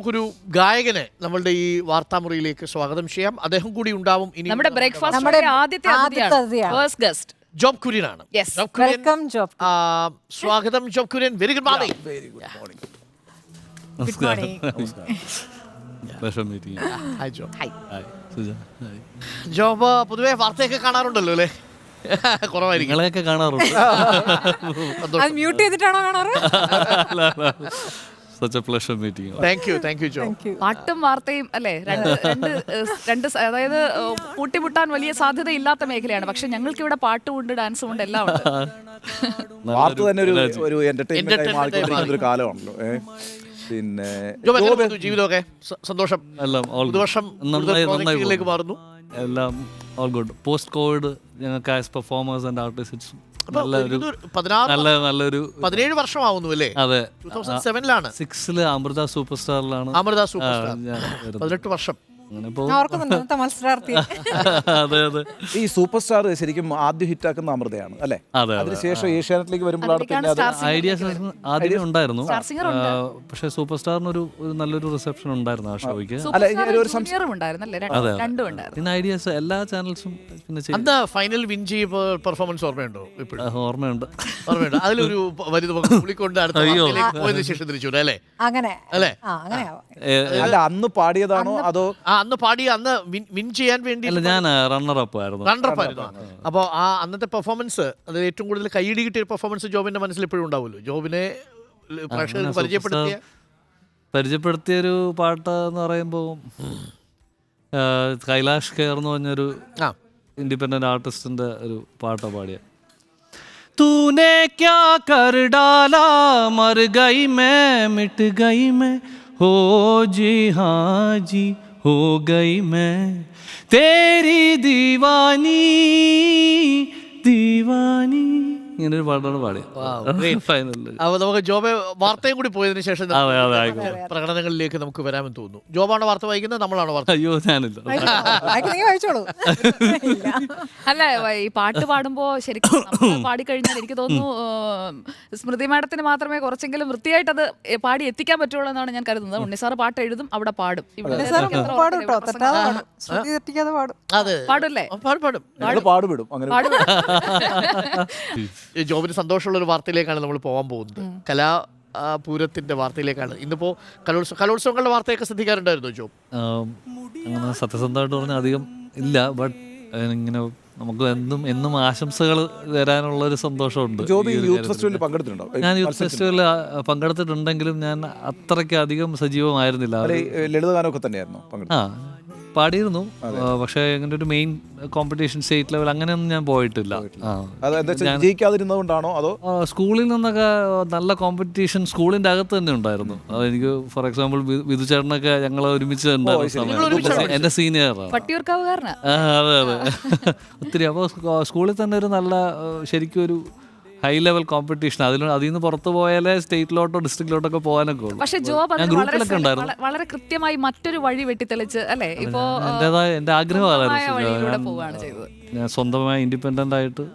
നമുക്കൊരു ഗായകനെ നമ്മളുടെ ഈ വാർത്താമുറിയിലേക്ക് സ്വാഗതം ചെയ്യാം. അദ്ദേഹം കൂടി ഉണ്ടാവും ഇനി. നമ്മുടെ ബ്രേക്ക്ഫാസ്റ്റ് ആദ്യത്തെ ഗസ്റ്റ് ജോബ് കുര്യൻ ആണ്. വെൽക്കം ജോബ്. സ്വാഗതം Job Kurian. Very good morning. Good morning. Hi Job. Job പൊതുവെ വാർത്തയൊക്കെ കാണാറുണ്ടല്ലോ അല്ലേ? കുറവായിരിക്കും. നിങ്ങളെയൊക്കെ കാണാറുണ്ട്. അത് മ്യൂട്ട് ചെയ്തിട്ടാണോ കാണാറ്? Such a pleasure meeting you. Thank you job. പാട്ടും വാർത്തയും അല്ലേ രണ്ട് അതായത് കൂട്ടിമുട്ടാൻ വലിയ സാധ്യത ഇല്ലാത്ത മേഖലയാണ്. പക്ഷെ ഞങ്ങൾക്ക് ഇവിടെ പാട്ടും ഉണ്ട്, ഡാൻസും ഉണ്ട്, എല്ലാം ഉണ്ട്. വാർത്ത തന്നെ ഒരു എന്റർടൈൻമെന്റ് മാറിക്കൊണ്ടിരിക്കുന്ന ഒരു കാലമാണല്ലോ. പിന്നെ ജീവിതമൊക്കെ സന്തോഷം. എല്ലാം പുതുവർഷം നന്നായി മാറുന്നു. എല്ലാം ഓൾ ഗുഡ്. പോസ്റ്റ് കോവിഡ് ഞങ്ങൾക്ക് ആസ് പെർഫോമേഴ്സ് ആൻഡ് ആർട്ടിസ്റ്റ് നല്ലൊരു 17 വർഷമാവുന്നു അല്ലേ? അതെ, 2007 6 അമൃത സൂപ്പർ സ്റ്റാറിലാണ്. 18 വർഷം. അതെ അതെ. ഈ സൂപ്പർ സ്റ്റാർ ശരിക്കും ആദ്യം ഹിറ്റാക്കുന്ന അമൃതയാണ് അല്ലേ? അതിനുശേഷം ഏഷ്യാനെറ്റിലേക്ക് വരുമ്പോഴാണ് ഐഡിയാസ് ആദ്യമേ ഉണ്ടായിരുന്നു. പക്ഷെ സൂപ്പർ സ്റ്റാറിന് ഒരു നല്ലൊരു റിസപ്ഷൻ ഉണ്ടായിരുന്നു ആ ഷോയ്ക്ക്. പിന്നെ ഐഡിയാസ് എല്ലാ ചാനൽസും പിന്നെ ഫൈനൽ വിൻ ചെയ്യുമ്പോൾ പെർഫോമൻസ് ഓർമ്മയുണ്ടോ? ഓർമ്മയുണ്ട്. അതിലൊരു പോയതിനു ശേഷം തിരിച്ചു അല്ലേ? അങ്ങനെ അല്ലേ? അല്ല, അന്ന് പാടിയതാണോ അതോ അന്ന് പാടി അന്ന് വിൻ ചെയ്യാൻ വേണ്ടി? ഞാൻ റണ്ണറപ്പ് ആയിരുന്നു. അപ്പോൾ ആ അന്നത്തെ പെർഫോമൻസ്, അത് ഏറ്റവും കൂടുതൽ കൈയിടി കിട്ടിയ പെർഫോമൻസ് ജോബിന്റെ മനസ്സിൽ എപ്പോഴും ഉണ്ടാവുമല്ലോ. ജോബിനെ പരിചയപ്പെടുത്തിയൊരു പാട്ട് എന്ന് പറയുമ്പോൾ കൈലാഷ് ഖേർ എന്ന് പറഞ്ഞൊരു ഇൻഡിപെൻഡന്റ് ആർട്ടിസ്റ്റിന്റെ ഒരു പാട്ടാ പാടിയ. തൂനെ ക്യാ കർ ഡാലാ മർ ഗയി മേ മിട്ട് ഗയി മേ हो जी हाँ जी हो गई मैं तेरी दीवानी दीवानी. ഇങ്ങനൊരു പാട്ടാണ് പാടിയത്. അപ്പോൾ നമുക്ക് ജോബ് വാർത്തയും കൂടി പോയതിനു ശേഷം പ്രകടനങ്ങളിലേക്ക് നമുക്ക് വരാമെന്ന് തോന്നുന്നു. ജോബാണോ വാർത്ത വായിക്കുന്നത്, നമ്മളാണോ വാർത്ത? അയ്യോ, ഞാനില്ല. അല്ല, ഈ പാട്ട് പാടുമ്പോ ശരിക്കും പാടിക്കഴിഞ്ഞാൽ എനിക്ക് തോന്നുന്നു സ്മൃതി മാഡത്തിന് മാത്രമേ കുറച്ചെങ്കിലും വൃത്തിയായിട്ട് അത് പാടി എത്തിക്കാൻ പറ്റുള്ളൂ എന്നാണ് ഞാൻ കരുതുന്നത്. ഉണ്ണിസാറ് പാട്ട് എഴുതും, അവിടെ പാടും. പാടല്ലേ? പാടുപെടും. ജോബിന് സന്തോഷമുള്ള ഒരു വാർത്തയിലേക്കാണ് നമ്മൾ പോകാൻ പോകുന്നത്. കലാപൂരത്തിന്റെ വാർത്തയിലേക്കാണ്. ഇന്നിപ്പോ കലോത്സവങ്ങളുടെ വാർത്തയൊക്കെ ശ്രദ്ധിക്കാറുണ്ടായിരുന്നോ ജോബ്? അങ്ങനെ സത്യസന്ധമായിട്ട് പറഞ്ഞാൽ അധികം ഇല്ല. ബട്ട് ഇങ്ങനെ നമുക്ക് എന്നും ആശംസകൾ വരാനുള്ള ഒരു സന്തോഷമുണ്ട്. ഞാൻ യൂത്ത് ഫെസ്റ്റിവലിൽ പങ്കെടുത്തിട്ടുണ്ടെങ്കിലും ഞാൻ അത്രയ്ക്ക് അധികം സജീവമായിരുന്നില്ല. ലളിതഗാനമൊക്കെ തന്നെയായിരുന്നു. പാടിയിരുന്നു, പക്ഷേ അങ്ങനെ ഒരു മെയിൻ കോമ്പറ്റീഷൻ സ്റ്റേറ്റ് ലെവൽ അങ്ങനെയൊന്നും ഞാൻ പോയിട്ടില്ല. സ്കൂളിൽ നിന്നൊക്കെ നല്ല കോമ്പറ്റീഷൻ സ്കൂളിന്റെ അകത്ത് തന്നെ ഉണ്ടായിരുന്നു. അതെനിക്ക് ഫോർ എക്സാമ്പിൾ വിധുചേട്ടനൊക്കെ ഞങ്ങൾ ഒരുമിച്ച് ഉണ്ടായിരുന്ന എന്റെ സീനിയറാണ്. അതെ അതെ ഒത്തിരി. അപ്പോൾ സ്കൂളിൽ തന്നെ ഒരു നല്ല ശരിക്കും ഒരു ഹൈ ലെവൽ കോമ്പറ്റീഷൻ. അതിൽ നിന്ന് പുറത്തു പോയാലേ സ്റ്റേറ്റിലോട്ടോ ഡിസ്ട്രിക്റ്റിലോട്ടൊക്കെ പോകാനൊക്കെ ഉള്ളൂ. പക്ഷേ ജോബ് വളരെ കൃത്യമായി മറ്റൊരു വഴി വെട്ടിത്തെളിച്ച് അല്ലേ ഇപ്പോൾ എൻ്റെ ആഗ്രഹമായിരുന്നു. ഞാൻ സ്വന്തമായി ഇൻഡിപെൻഡൻ്റ് ആയിട്ട്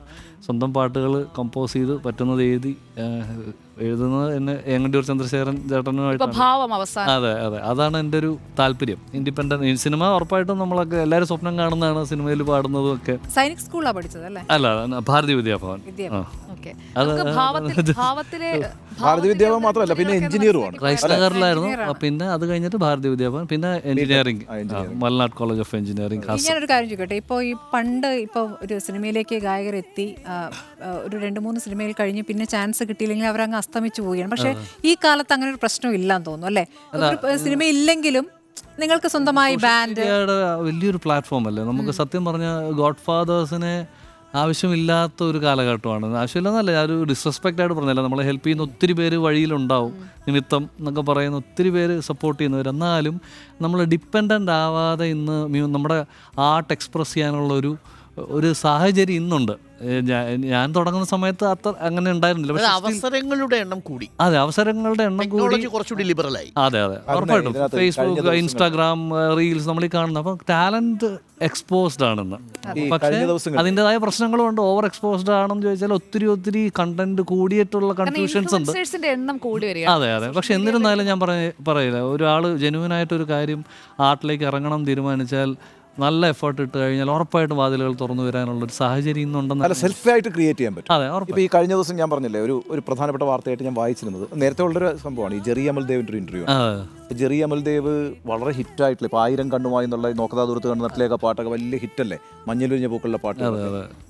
സ്വന്തം പാട്ടുകൾ കമ്പോസ് ചെയ്ത് പറ്റുന്നത് എഴുതി എഴുതുന്നത് എന്നെ ഏങ്ങണ്ടിയൂർ ചന്ദ്രശേഖരൻ ചേട്ടനുമായിട്ട്. അതെ അതെ, അതാണ് എൻ്റെ ഒരു താല്പര്യം. ഇൻഡിപെൻഡന്റ് സിനിമ ഉറപ്പായിട്ടും നമ്മളൊക്കെ എല്ലാവരും സ്വപ്നം കാണുന്നതാണ് സിനിമയിൽ പാടുന്നതും ഒക്കെ. സൈനിക് സ്കൂളാണ് പഠിച്ചത് അല്ലേ? അല്ല, ഭാരതീയ വിദ്യാഭവൻ. ഭാരതീയ വിദ്യാഭവൻ മാത്രമല്ല, പിന്നെ എഞ്ചിനീയറുമാണ്. ക്രൈസ്റ്റ് നഗറിലായിരുന്നു. പിന്നെ അത് കഴിഞ്ഞിട്ട് ഭാരതീയ വിദ്യാഭവൻ, പിന്നെ engineering, Malanad college of engineering. ഞാനൊരു കാര്യം ചോദിക്കട്ടെ, ഇപ്പോൾ ഈ പണ്ട് ഇപ്പോൾ ഒരു സിനിമയിലേക്ക് ഗായകരെത്തി ഒരു 2-3 സിനിമയിൽ കഴിഞ്ഞ് പിന്നെ ചാൻസ് കിട്ടിയില്ലെങ്കിൽ അവരങ്ങ് അസ്തമിച്ചു പോവുകയാണ്. പക്ഷേ ഈ കാലത്ത് അങ്ങനെ ഒരു പ്രശ്നം ഇല്ലാന്ന് തോന്നുന്നു അല്ലേ? സിനിമ ഇല്ലെങ്കിലും നിങ്ങൾക്ക് സ്വന്തമായി ബാൻഡ് വലിയൊരു പ്ലാറ്റ്ഫോം അല്ലേ നമുക്ക്. സത്യം പറഞ്ഞ ഗോഡ് ഫാദേഴ്സിനെ ആവശ്യമില്ലാത്ത ഒരു കാലഘട്ടമാണ്. ആവശ്യമില്ലെന്നല്ല, ഞാനൊരു ഡിസ്റെസ്പെക്റ്റ് ആയിട്ട് പറഞ്ഞല്ല. നമ്മളെ ഹെൽപ്പ് ചെയ്യുന്ന ഒത്തിരി പേര് വഴിയിലുണ്ടാവും, നിമിത്തം എന്നൊക്കെ പറയുന്ന ഒത്തിരി പേര് സപ്പോർട്ട് ചെയ്യുന്നവർ. എന്നാലും നമ്മൾ ഡിപ്പെൻഡൻ്റ് ആവാതെ ഇന്ന് നമ്മുടെ ആർട്ട് എക്സ്പ്രസ് ചെയ്യാനുള്ളൊരു ഒരു സാഹചര്യം ഇന്നുണ്ട്. ഞാൻ തുടങ്ങുന്ന സമയത്ത് അത്ര അങ്ങനെ ഉണ്ടായിരുന്നില്ല. പക്ഷേ അവസരങ്ങളുടെ എണ്ണം കൂടി, അതെ, അവസരങ്ങളുടെ എണ്ണം കൂടി, ടെക്നോളജി കുറച്ചുകൂടി ലിബറലായി. അതെ ഉറപ്പായിട്ടും. ഫേസ്ബുക്ക്, ഇൻസ്റ്റാഗ്രാം, റീൽസ് നമ്മൾ ഈ കാണുന്ന, അപ്പോൾ ടാലന്റ് എക്സ്പോസ്ഡ് ആണെന്ന്. പക്ഷേ അതിൻ്റെതായ പ്രശ്നങ്ങളും ഉണ്ട്. ഓവർ എക്സ്പോസ്ഡ് ആണെന്ന് ചോദിച്ചാൽ ഒത്തിരി കണ്ടന്റ് കൂടിയിട്ടുള്ള കൺഫ്യൂഷൻസ് ഉണ്ട്. ഇൻഫ്ലുവൻസേഴ്സിന്റെ എണ്ണം കൂടി വരിക. അതെ. പക്ഷെ എന്നിരുന്നാലും ഞാൻ പറയില്ല, ഒരാൾ ജെന്യുവനായിട്ടൊരു കാര്യം ആർട്ടിലേക്ക് ഇറങ്ങണം തീരുമാനിച്ചാൽ നല്ല എഫേർട്ട് ഇട്ട് കഴിഞ്ഞാൽ ഉറപ്പായിട്ടും വാതിലുകൾ തുറന്നു വരാനുള്ള ഒരു സാഹചര്യം ഇന്നുണ്ടെന്ന്. അല്ല, സെൽഫായിട്ട് ക്രിയേറ്റ് ചെയ്യാൻ പറ്റും. അതെ, ഇപ്പോൾ ഈ കഴിഞ്ഞ ദിവസം ഞാൻ പറഞ്ഞില്ലേ, ഒരു പ്രധാനപ്പെട്ട വാർത്തയായിട്ട് ഞാൻ വായിച്ചിരുന്നത് നേരത്തെ ഉള്ളൊരു സംഭവമാണ്. ഈ ജെറി അമൽദേവിൻ്റെ ഒരു ഇൻ്റർവ്യൂ. ജെറി അമൽദേവ് വളരെ ഹിറ്റായിട്ടില്ല. ഇപ്പോൾ 1000 കണ്ണുമായി എന്നുള്ള നോക്കതാ ദൂരത്ത് കണ്ണത്തിലേക്ക് പാട്ടൊക്കെ വലിയ ഹിറ്റല്ലേ, മഞ്ഞിലൊഴിഞ്ഞ പൂക്കളുടെ പാട്ട്.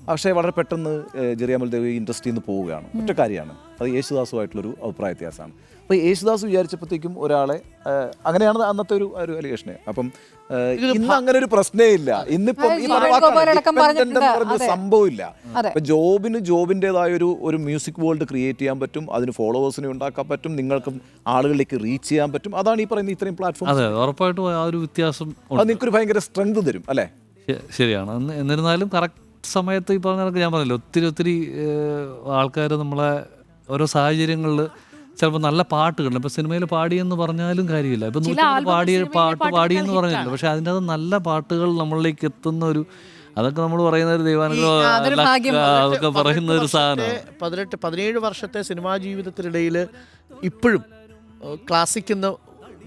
പക്ഷേ വളരെ പെട്ടെന്ന് ജെറി അമൽദേവ് ഇൻഡസ്ട്രിയിൽ നിന്ന് പോവുകയാണ്. ഒറ്റ കാര്യമാണ്, അത് യേശുദാസുമായിട്ടുള്ളൊരു അഭിപ്രായ വ്യത്യാസമാണ്. അപ്പോൾ യേശുദാസ് വിചാരിച്ചപ്പോഴത്തേക്കും ഒരാളെ, അങ്ങനെയാണ് അന്നത്തെ ഒരു അലിഗേഷന്. അപ്പം ഇന്ന് അങ്ങനെ ഒരു പ്രശ്നമേ ഇല്ല. ഇന്നിപ്പം ഈ സംഭവമില്ല. ഇപ്പൊ ജോബിൻ്റെതായ ഒരു മ്യൂസിക് വേൾഡ് ക്രിയേറ്റ് ചെയ്യാൻ പറ്റും, അതിന് ഫോളോവേഴ്സിനെ ഉണ്ടാക്കാൻ പറ്റും, നിങ്ങൾക്കും ആളുകളിലേക്ക് റീച്ച് ചെയ്യാൻ പറ്റും. അതാണ് ഈ പറയുന്ന ഇത്രയും പ്ലാറ്റ്ഫോം. അതെ, ഉറപ്പായിട്ടും ആ ഒരു വ്യത്യാസം അത് നിങ്ങൾക്കൊരു ഭയങ്കര സ്ട്രെങ്ത് തരും അല്ലേ? ശരിയാണ്. എന്നിരുന്നാലും കറക്റ്റ് സമയത്ത് ഈ പറഞ്ഞ ഞാൻ പറഞ്ഞില്ല, ഒത്തിരി ആൾക്കാർ നമ്മളെ ഓരോ സാഹചര്യങ്ങളിൽ ചിലപ്പോൾ നല്ല പാട്ടുകളുണ്ട്. ഇപ്പം സിനിമയിൽ പാടിയെന്ന് പറഞ്ഞാലും കാര്യമില്ല. ഇപ്പം പാട്ട് പാടിയെന്ന് പറഞ്ഞില്ല, പക്ഷെ അതിൻ്റെ അത് നല്ല പാട്ടുകൾ നമ്മളിലേക്ക് എത്തുന്ന ഒരു, അതൊക്കെ നമ്മൾ പറയുന്ന ഒരു ദൈവാനുഗ്രഹം, അതൊക്കെ പറയുന്ന ഒരു സാധനം. 17 വർഷത്തെ സിനിമാ ജീവിതത്തിനിടയിൽ ഇപ്പോഴും ക്ലാസിക്കുന്ന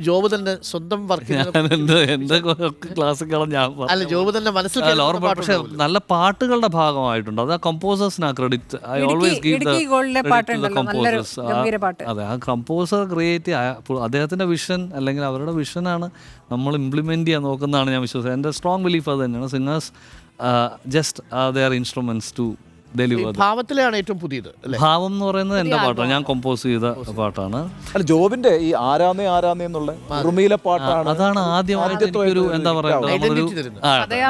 ജോബ് തന്നെ സ്വന്തം വർക്ക് എന്റെ ക്ലാസിക്കാണ് ഞാൻ. അല്ല, ജോബ് തന്നെ മനസ്സിൽ. പക്ഷെ നല്ല പാട്ടുകളുടെ ഭാഗമായിട്ടുണ്ട്. അത് ആ കമ്പോസേഴ്സിനാ credit. I always give the composers. അതെ, ആ കമ്പോസർ ക്രിയേറ്റ് അദ്ദേഹത്തിന്റെ വിഷൻ അല്ലെങ്കിൽ അവരുടെ വിഷനാണ് നമ്മൾ ഇംപ്ലിമെന്റ് ചെയ്യാൻ നോക്കുന്നതാണ് ഞാൻ വിശ്വസിക്കുന്നത്. എൻ്റെ സ്ട്രോങ് ബിലീഫ് അത് തന്നെയാണ്. Singers just their instruments to deliver. ഭാവത്തിലാണ് ഏറ്റവും പുതിയത്. ഭാവം എന്ന് പറയുന്നത് എൻ്റെ പാട്ടാണ്, ഞാൻ കമ്പോസ് ചെയ്ത പാട്ടാണ്. അല്ല, ജോബിന്റെ ഈ ആരാന്നേ എന്നുള്ള ഉറുമിയിലെ പാട്ടാണ്. അതാണ് ആദ്യമായിട്ട് എനിക്കൊരു എന്താ പറയുക,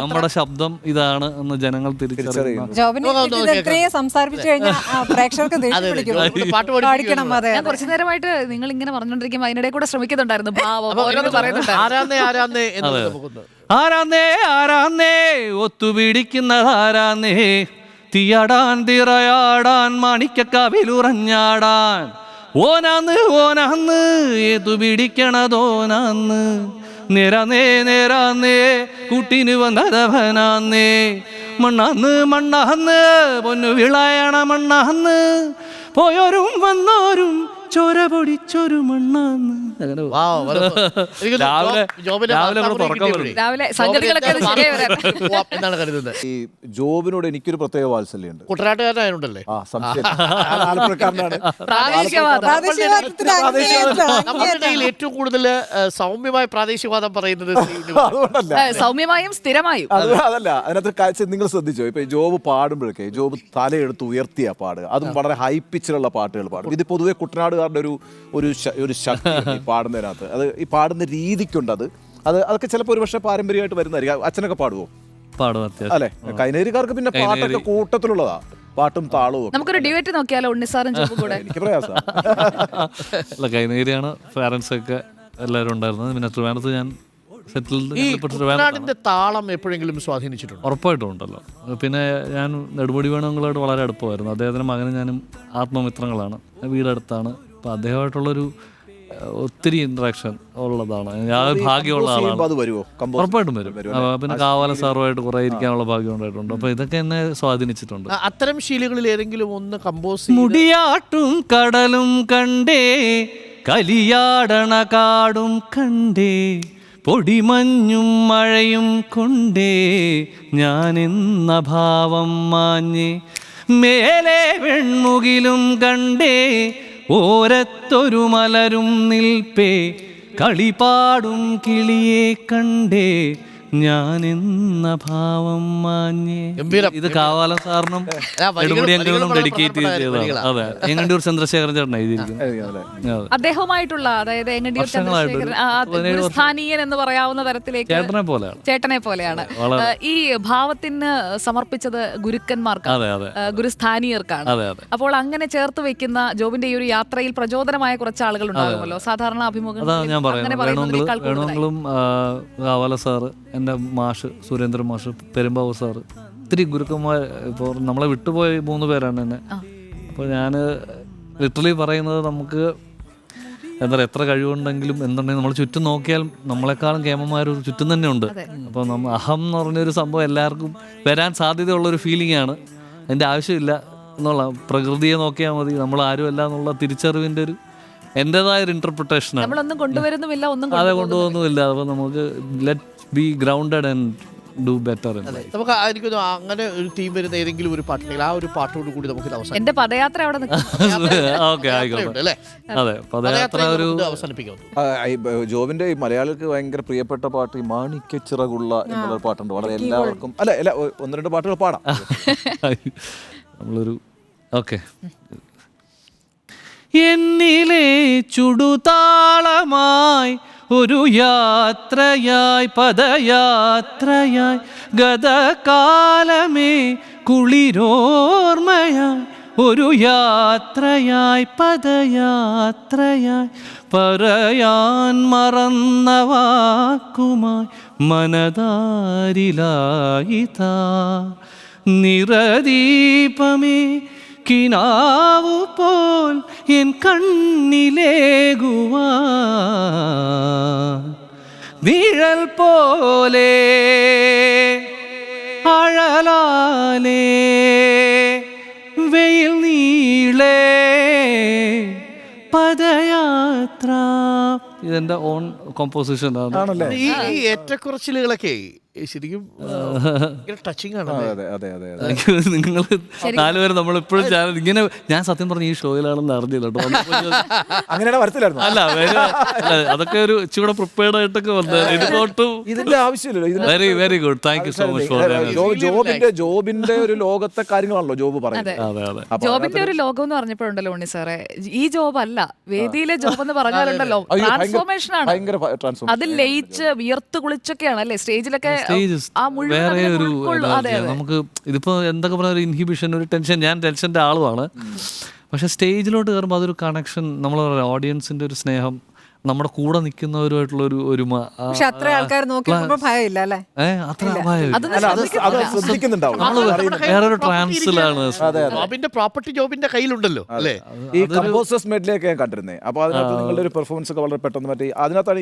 നമ്മുടെ ശബ്ദം ഇതാണ് എന്ന് ജനങ്ങൾ തിരിച്ചറിയുന്നു. ഞാൻ കുറച്ചു നേരമായിട്ട് നിങ്ങൾ ഇങ്ങനെ പറഞ്ഞോണ്ടിരിക്കുമ്പോൾ അതിനിടെ കൂടെ ശ്രമിക്കുന്നുണ്ടായിരുന്നു ഭാവം. ആരാന്നേ ഒത്തുപിടിക്കുന്നത് ആരാന്നേ, തീയാടാൻ തിറയാടാൻ മാണിക്കക്കാവിലുറഞ്ഞാടാൻ, ഓനാന്ന് ഏതു പിടിക്കണതോനാന്ന്, നേരാന്നേ കൂട്ടിന് വന്നതവനാന്നേ, മണ്ണാന്ന് പൊന്നു വിളയണ മണ്ണാന്ന്, പോയോരും വന്നോരും ചോര പൊടിച്ചൊരു മണ്ണാന്ന്. രാവിലെ സംഗതികളൊക്കെ എന്നാണ് കരുതുന്നത്. ഈ ജോബിനോട് എനിക്കൊരു പ്രത്യേക വാത്സല്യമുണ്ട്. കുട്ടനാട്ടുകാരനായോണ്ടല്ലേ? നമ്മുടെ ഏറ്റവും കൂടുതൽ സൗമ്യമായ പ്രാദേശികവാദം പറയുന്നത് സൗമ്യമായും സ്ഥിരമായും. അതല്ല, അതിനകത്ത് നിങ്ങൾ ശ്രദ്ധിച്ചോ, ഇപ്പൊ ജോബ് പാടുമ്പോഴൊക്കെ ജോബ് തലയെടുത്ത് ഉയർത്തിയ പാടുക, അതും വളരെ ഹൈ പിച്ചിലുള്ള പാട്ടുകൾ പാടും. ഇത് പൊതുവെ കുട്ടനാടുകാരുടെ ഒരു ശക്തി പാടുന്നതിനകത്ത്. അത് ഈ പാടുന്ന രീതിക്കുണ്ട്. അതൊക്കെ ചിലപ്പോൾ ഒരു പക്ഷേ പാരമ്പര്യമായിട്ട് വരുന്നതായിരിക്കും. അച്ഛനൊക്കെ പാടുവോ? പാടും അല്ലെ? കൈനേരിക്കാർക്ക് പിന്നെ പാട്ടൊക്കെ കൂട്ടത്തിലുള്ളതാ, പാട്ടും താളവും. നമുക്കൊരു ഡിബേറ്റ് നോക്കിയാലോ, ഉണ്ണിസാറും ജോബും കൂടെ? എനിക്ക് പ്രയാസം. അല്ല, കൈനേരിയാണ് പാരൻസ് ഒക്കെ എല്ലാവരും ഉണ്ടായിരുന്നത്. പിന്നെ ട്രിവാൻഡ്രത്ത് ഞാൻ കുട്ടനാടിന്റെ താളം എപ്പോഴെങ്കിലും സ്വാധീനിച്ചിട്ടുണ്ട്? ഉറപ്പായിട്ടും ഉണ്ടല്ലോ. പിന്നെ ഞാൻ നെടുമുടി വേണുങ്ങളായിട്ട് വളരെ അടുപ്പമായിരുന്നു. അദ്ദേഹത്തിൻ്റെ മകനും ഞാനും ആത്മമിത്രങ്ങളാണ്, വീടടുത്താണ്. അപ്പം അദ്ദേഹമായിട്ടുള്ളൊരു ഒത്തിരി ഇൻട്രാക്ഷൻ ഉള്ളതാണ്. ഞാൻ ഭാഗ്യമുള്ള ആളാണ്. ഉറപ്പായിട്ടും വരും. പിന്നെ കാവാല സാറുമായിട്ട് കുറേ ഇരിക്കാനുള്ള ഭാഗ്യം ഉണ്ടായിട്ടുണ്ട്. അപ്പോൾ ഇതൊക്കെ എന്നെ സ്വാധീനിച്ചിട്ടുണ്ട്. അത്തരം ശീലങ്ങളിൽ ഏതെങ്കിലും ഒന്ന് കമ്പോസ്? മുടിയാട്ടും കടലും കണ്ടേ, കലിയാടണ കാടും കണ്ടേ, പൊടിമഞ്ഞും മഴയും കൊണ്ടേ, ഞാനെന്ന ഭാവം മാഞ്ഞേ, മേലെ വെൺമുകിലും കണ്ടേ, ഓരത്തൊരു മലരും നിൽപ്പേ, കളിപാടും കിളിയെ കണ്ടേ, ഞാനെന്ന ഭാവം മാഞ്ഞേ. ഇത് കാവാലം സാറിനും നെടുമുടി അങ്കിളിനും ഡെഡിക്കേറ്റ് ചെയ്തതാണ്. അതെ, എങ്ങണ്ടിയൂർ ചന്ദ്രശേഖരൻ ചേട്ടൻ എഴുതിയിരിക്കുന്നത്. അദ്ദേഹവുമായിട്ടുള്ള, അതായത് എങ്ങണ്ടിയൂർ ചന്ദ്രശേഖരൻ ഗുരുസ്ഥാനീയൻ എന്ന് പറയാവുന്ന തരത്തിലേക്ക് ചേട്ടനെ പോലെയാണ്. ഈ ഭാവത്തിന് സമർപ്പിച്ചത് ഗുരുക്കന്മാർക്കാണ്, ഗുരുസ്ഥാനീയർക്കാണ്. അപ്പോൾ അങ്ങനെ ചേർത്ത് വെക്കുന്ന ജോബിന്റെ ഈ ഒരു യാത്രയിൽ പ്രചോദനമായ കുറച്ച് ആളുകൾ ഉണ്ടാകുമല്ലോ സാധാരണ അഭിമുഖം. ഞാൻ പറയാം, കാവാല സാറ്, എൻ്റെ മാഷ് സുരേന്ദ്രൻ മാഷ്, പെരുമ്പാവൂർ സാറ്, ഒത്തിരി ഗുരുക്കന്മാർ ഇപ്പോൾ നമ്മളെ വിട്ടുപോയ 3 പേരാണ് എന്നെ. അപ്പോൾ ഞാൻ ലിറ്ററലി പറയുന്നത് നമുക്ക് എന്താ പറയുക, എത്ര കഴിവുണ്ടെങ്കിലും എന്തുണ്ടെങ്കിലും നമ്മൾ ചുറ്റും നോക്കിയാൽ നമ്മളെക്കാളും കേമന്മാർ ചുറ്റും തന്നെ ഉണ്ട്. അപ്പോൾ അഹം എന്ന് പറഞ്ഞൊരു സംഭവം എല്ലാവർക്കും വരാൻ സാധ്യതയുള്ളൊരു ഫീലിംഗ് ആണ്. അതിൻ്റെ ആവശ്യമില്ല എന്നുള്ള, പ്രകൃതിയെ നോക്കിയാൽ മതി, നമ്മൾ ആരുമല്ല എന്നുള്ള തിരിച്ചറിവിൻ്റെ ഒരു എൻ്റെതായ ഒരു ഇൻ്റർപ്രിട്ടേഷനാണ്. നമ്മളൊന്നും കൊണ്ടുവരുന്നുമില്ല, ഒന്നും അതെ, കൊണ്ടുപോകുന്നുമില്ല. അപ്പോൾ നമുക്ക് let be grounded and do better. നമുക്ക് എനിക്കൊന്ന് അങ്ങനെ ഒരു ടീം വരുന്ന ഏതെങ്കിലും ഒരു പാട്ടുണ്ടെങ്കിൽ ആ ഒരു പാട്ടോട് കൂടി നമുക്ക് അവസാനം എന്റെ പദയാത്ര അവിടെ നിൽക്കും. ഓക്കെ, ആയിക്കോട്ടെ. അല്ലേ? അതെ, പദയാത്ര ഒരു അവസാനിപ്പിക്കാം. ജോബിന്റെ ഈ മലയാളികൾക്ക് ഭയങ്കര പ്രിയപ്പെട്ട പാട്ട് ഈ മാണിക്യച്ചിറകുള്ള എന്നുള്ള പാട്ടുണ്ട്. വളരെ എല്ലാവർക്കും അല്ല 1-2 പാട്ടുകൾ പാടാം. നമ്മളൊരു ഓക്കെ. എന്നിലെ ചുടുതാളമായി ഒരു യാത്രയായി പദയാത്രയായി ഗതകാലമേ കുളിരോർമ്മയായി ഒരു യാത്രയായി പദയാത്രയായി പറയാൻ മറന്ന വാക്കുമായി മനതാരിലായിതാ നിറദീപമേ കിനാവു പോൽ എൻ കണ്ണിലേകുവാ നിഴൽ പോലെ അഴലാലേ വെയിൽ നീളേ പദയാത്ര. ഇതെന്റെ ഓൺ കോമ്പോസിഷൻ ആണ്. ഈ ഏറ്റക്കുറച്ചിലുകളൊക്കെ ശരിക്കും ടച്ചിങ് ആണ്. നിങ്ങൾ 4 പേര് നമ്മളിപ്പോഴും ഇങ്ങനെ, ഞാൻ സത്യം പറഞ്ഞ ഈ ഷോയിലാണെന്ന് അറിഞ്ഞില്ല കേട്ടോ. അങ്ങനെയാണ് വരത്തില്ലായിരുന്നു. അല്ല, അതൊക്കെ ഒരു ഇച്ചിരി പ്രിപ്പയർഡ് ആയിട്ടൊക്കെ വന്നത്. ഇതിന്റെ ആവശ്യമില്ലല്ലോ. Very very good, thank you so much for ജോബിന്റെ ഒരു ലോകത്തെ കാര്യങ്ങളാണല്ലോ ജോബ് പറയുന്നത്. അതെ അതെ. ജോബിന്റെ ഒരു ലോകം എന്ന് പറഞ്ഞപ്പോഴുണ്ടല്ലോ ഉണ്ണി സാറേ, ഈ ജോബ് അല്ല, വേദിയിലെ ജോബ് എന്ന് പറഞ്ഞാലുണ്ടല്ലോ ട്രാൻസ്ഫോർമേഷൻ ആണ്. അത് ലയിച്ച് വിയർത്ത് കുളിച്ചൊക്കെയാണ് അല്ലേ സ്റ്റേജിലൊക്കെ വേറെ ഒരു നമുക്ക് ഇതിപ്പോ എന്തൊക്കെ പറഞ്ഞ ഒരു ഇൻഹിബിഷൻ, ഒരു ടെൻഷൻ. ഞാൻ ടെൻഷന്റെ ആളുമാണ്. പക്ഷെ സ്റ്റേജിലോട്ട് കയറുമ്പോൾ അതൊരു കണക്ഷൻ, നമ്മൾ ഓഡിയൻസിന്റെ ഒരു സ്നേഹം, നമ്മുടെ കൂടെ നിൽക്കുന്നവരുമായിട്ടുള്ള ഒരു ഒരുമ. പക്ഷെ അത്ര ആൾക്കാർ നോക്കിയപ്പോ ഭയമില്ല അല്ലേ? അത്ര ഭയം. വേറൊരു ട്രാൻസിലാണ്. ജോബിന്റെ കയ്യിലുണ്ടല്ലോ അല്ലേ? ഈ കമ്പോസേഴ്സ് മെഡ്ലിയൊക്കെ ഞാൻ കണ്ടിരുന്നേ. അപ്പൊ അതിനകത്ത് നിങ്ങളുടെ ഒരു പെർഫോമൻസ് ഒക്കെ വളരെ പെട്ടെന്ന് മറ്റേ അതിനകത്താണ്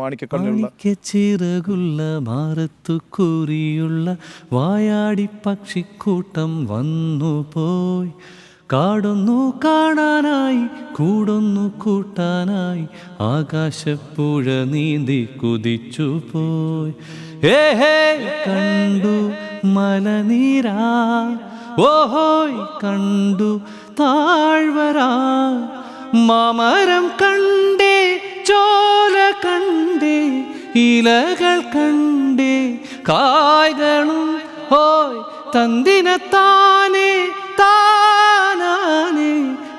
മാണിക്യക്കണ്ണിലുള്ള ചിറകുള്ള മാറത്തു കുറിയുള്ള വായാടി പക്ഷിക്കൂട്ടം വന്നു പോയി കാടൊന്നു കാണാനായി കൂടൊന്നു കൂട്ടാനായി ആകാശപ്പുഴ നീന്തി കുതിച്ചു പോയി. ഏഹേ കണ്ടു മലനീരാ ഓഹോയ് കണ്ടു താഴ്വരാ മാമരം കണ്ടേ ചോല കണ്ടേ ഇലകൾ കണ്ടേ കായ്കളും ഹോയ് തന്തിനത്താനേ താനാനേ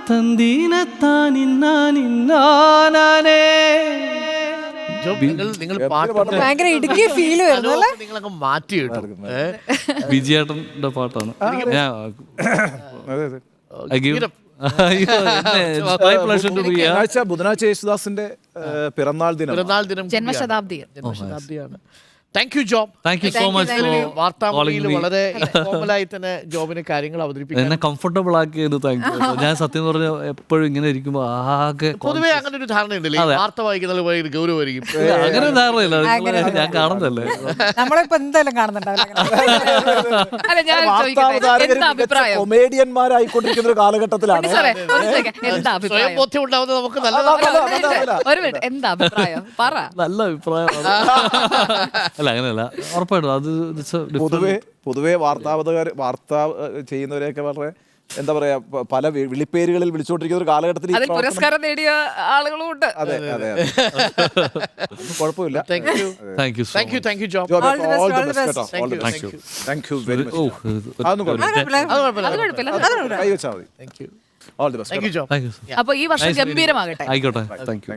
തന്തിനത്താനിന്നാനിന്നാനേ. നിങ്ങൾ പാട്ട് ഭയങ്കര ഇടുക്കി ഫീൽ വരുന്നു അല്ലേ? നിങ്ങളങ്ങ് മാറ്റി കേട്ടോ. വിജയേട്ടന്റെ പാട്ടാണ്. ബുധനാഴ്ച യേശുദാസിന്റെ പിറന്നാൾ ദിനം ജന്മശതാബ്ദിയാണ്. Thank you Job. Thank you so much for വാർത്താമൊഴിയിൽ വളരെ ഫോർമലായി തന്നെ ജോബിന് കാര്യങ്ങൾ അവതരിപ്പിക്കാൻ എന്നെ കംഫർട്ടബിൾ ആക്കിയത് താങ്ക് യു. ഞാൻ സത്യം പറഞ്ഞ എപ്പോഴും ഇങ്ങനെ ഇരിക്കുമ്പോൾ ആകെ പൊതുവേ അങ്ങനെ ഒരു ധാരണയുണ്ടല്ലേ, വാർത്ത വായിക്കുന്നത് ഭയങ്കര ഗൗരവമായിരിക്കും. അങ്ങനെ ഒരു ധാരണയില്ല, ഞാൻ കാണുന്നല്ലേ. നമ്മളിപ്പോ എന്തായാലും കാണുന്നുണ്ടാവില്ല. കൊമേഡിയന്മാരായിക്കൊണ്ടിരിക്കുന്ന ഒരു കാലഘട്ടത്തിലാണ്. സ്വയം ബോധ്യം ഉണ്ടാവുന്നത് നമുക്ക് നല്ലതാണ്. എന്താ അഭിപ്രായം പറ. നല്ല അഭിപ്രായം. അല്ല അങ്ങനെയല്ല, ഉറപ്പായിട്ടും അത് പൊതുവെ വാർത്ത ചെയ്യുന്നവരെയൊക്കെ വളരെ എന്താ പറയാ പല വിളിപ്പേരുകളിൽ വിളിച്ചോണ്ടിരിക്കുന്ന ഒരു കാലഘട്ടത്തിൽ പുരസ്കാരം നേടിയ ആളുകളും ഉണ്ട്. അതെ അതെ കുഴപ്പമില്ല. Thank you job. അപ്പൊ ഈ വർഷം ഗംഭീരമാകട്ടെ. ആയിക്കോട്ടെ. Thank you.